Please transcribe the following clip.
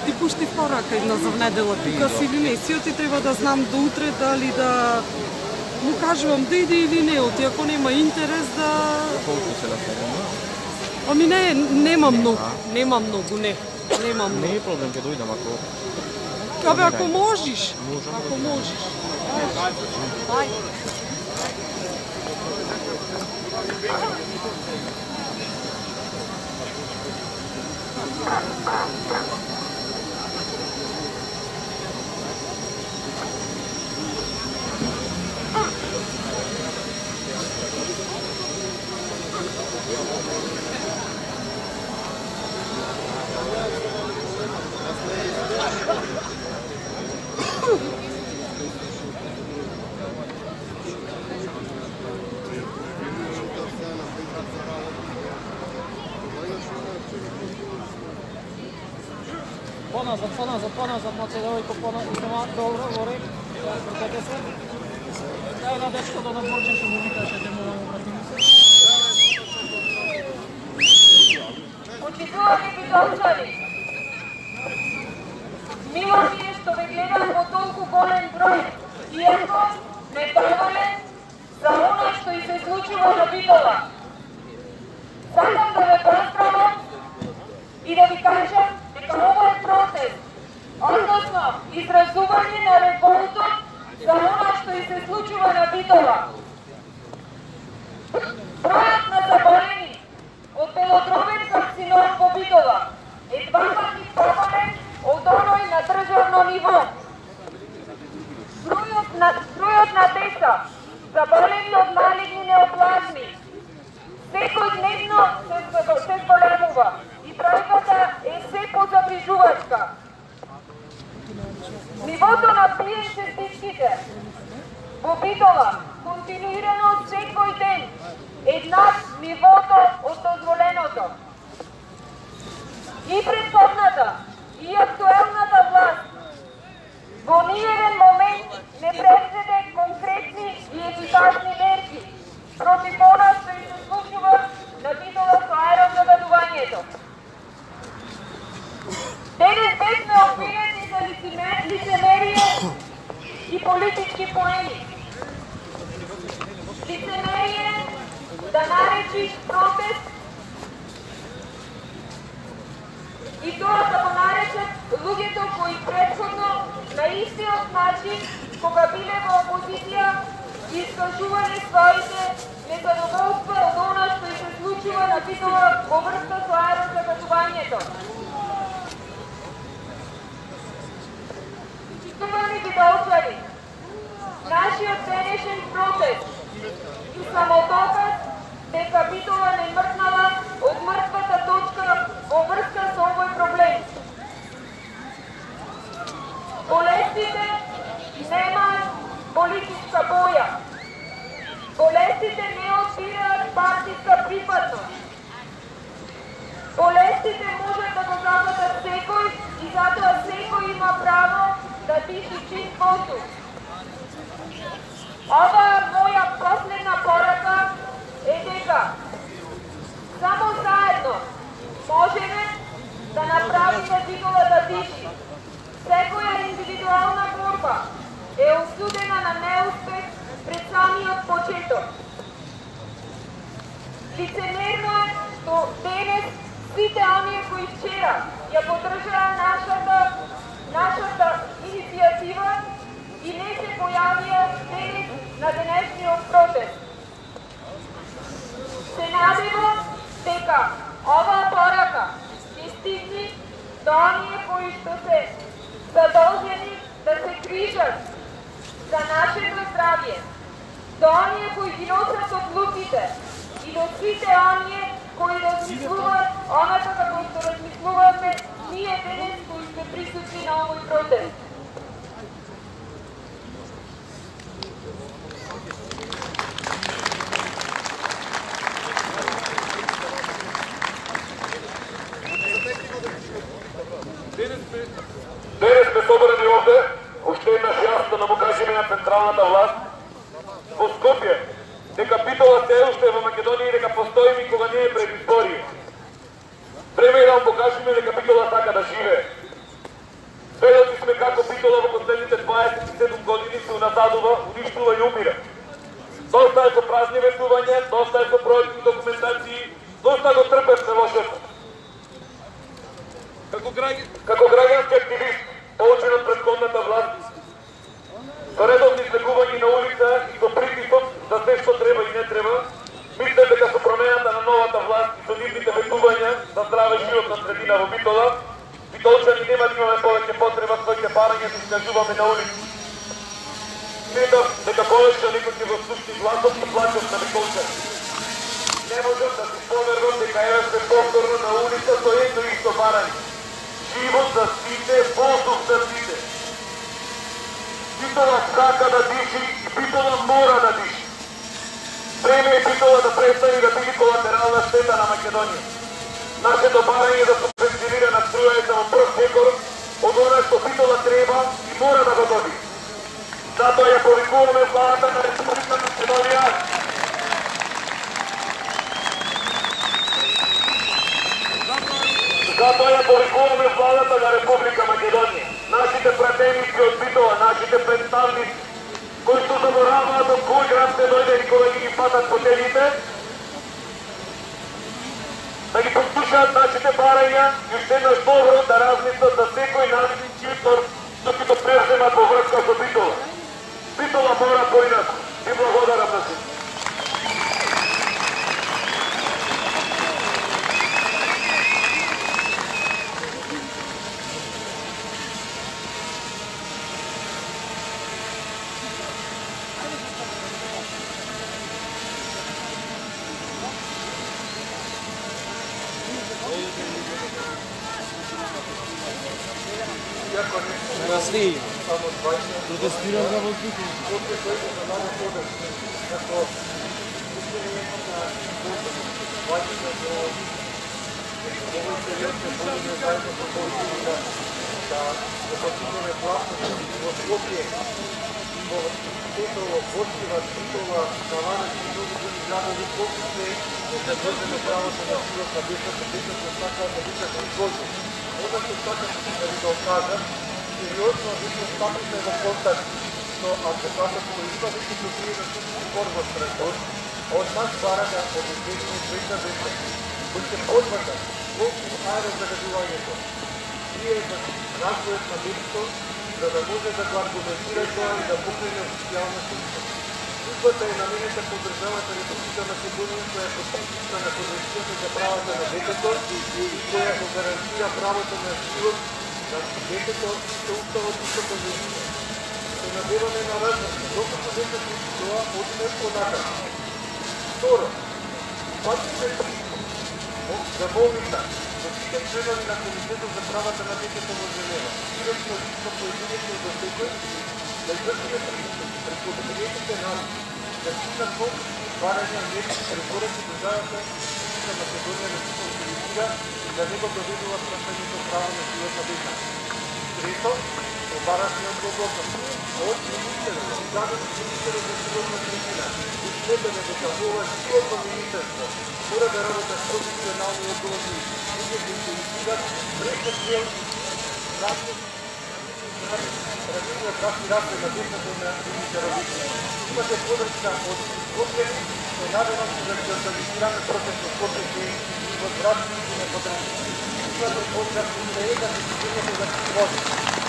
Ти пуштив порака една за внедела, тука си или не. Си ти треба да знам до утре дали да му кажувам да иде или не. Оти ако нема интерес да... Колку се наферено? Ами не, нема многу, нема многу, не. Нема многу. Не е проблем, ќе дојдам ако... Абе, ако можеш. Можам. Ако можеш. Ајде. Поназад, Macedoviko, dobro, gori, vrtete se. Daj na dečko do nadmorčen, što mu vikate, da mu obratimo se. Почитувани бидовчани, мило ми е што ве гледам во толку голем број, иако недоволен за оно што и се случува на Битола. Сакам да ве поздравам и да ви кажам дека ова е протест, односно изразување на револтот за оно што и се случува на Битола. Бројот на заболени од белодробен карцином во Битола е 2 пати повален од оној на државно ниво. Бројот на деца заболени од малигни неоплазми секојдневно се зголемува и бројката е се позабрижувачка. Нивото на прием-честичките во Битола континуирано секој ден е над нивото од дозволеното. И претходната, и актуелната власт во ниеден момент не предвиде конкретни и ефикасни мерки против она што и се случува на Битола со аерозагадувањето. Денес бевме обвинети за лицемерие и политички поени. Лицемерие да наречиш протест и тоа да го наречат луѓето кои претходно на истиот начин, кога биле во опозиција, искажувале своите незадоволства од она што и се случува на Битола во врска со аерозагадувањето. Почитувани бидовчани, нашиот денешен протест и самотоказ дека Битола не мртнала од мртвата точка во врска со овој проблем. Болестите немаат политичка боја. Болестите не отбираат партиска припадност. Болестите можат да го запатат секој и затоа секој има право да диши чист воздух. Оваа моја последна порака е дека само заедно можеме да направиме Битола да диши. Секоја индивидуална борба е осудена на неуспех пред самиот почеток. Лицемерно е што денес сите оние кои вчера ја поддржаа нашата иницијатива и не се појавија денес на денешниот протест. Се надевам дека оваа порака ќе стигне до оние кои што се задолжени да се грижат за нашето здравје, до оние кои ги носат одлуките и до сите оние кои размислуваат онака како што размислуваме ние денес кои сме присутни на овој протест. Денес сме собрани овде, уште еднаш јасно да му кажеме на централната власт во Скопје дека Битола се уште во Македонија и дека постои кога не е пред избори. Време е да му покажеме дека Битола сака да живее. видиме како Битола во последните 27 години се уназадува, уништува и умира. Доста е со празни ветувања, доста е со проектни документации, доста го трпевме лошото. Како граѓански активист, получен од претходната власт, со редовни излегувања на улица и со притисок за се што треба и не треба, мислам дека со промената на новата власт и со нивните ветувања за здрава животна средина во Битола, битолчани нема да имаме повеќе потреба своите барања да искажуваме на улица. Мислам дека повеќе никој ќе го слушни гласот и плачот на битолчани. Не можам да си поверувам дека еве сме повторно на улица со едно исто барање. Живот за сите, воздух за сите. Битола сака да диши и Битола мора да диши. Време е Битола да престани да биде колатерална штета на Македонија. Нашето барање за субвенционирана струја е само прв декор од она што Битола треба и мора да го доби. Затоа ја повикуваме владата на Република Македонија нашите пратеници од Битола, нашите представници, кои што забораваат од кој град се дојде и кога ги патат хотелите, да ги послушаат нашите барања и уште еднаш добро да размислат за секој начин избор што ќе го преземат во врска со Битола. Битола мора поинаку. Ви благодарам на сите. Насли, протестирам за въздухи. Сериозно виждам статусите во контакт со адвокатот кој има веќе документиран борба срещу од нас барања од известни двејта деца кои се подвртат колку ајде загадувањето. Тие за развојот на детето, за да може да го аргументира тоа и да покрене официјална судба. Судбата е наменета по државата Република Македонија која е потписница на Конвенцијата за правата на детето и која го гарантира правото на живот на детето со уставот и со конвенција. Се надеваме на размислки, докато детето тоа одиме понатаму. Второ, патите за болница за сите членови на Комитетот за правата на детето во Женева. Директно лично поединечно до секој да извршиме преку Обединетите нации да стигнат конкурсни барања неки препораки државата Република Македонија да се консолидира и да не го доведува прашањето право на живот на деца. Трето, обарашни одговорност од министерот, даден министерот за животна средина, уследене дека ова животно министерство мора да работа професионално и одговорно и да се инициират прекратил различни здравни разле на децата на нивните родители. Имате подршка од Скопје, се надевам се да се организираме процес на Скопје и во здравствени и на подршка. Имате подршка и да се да се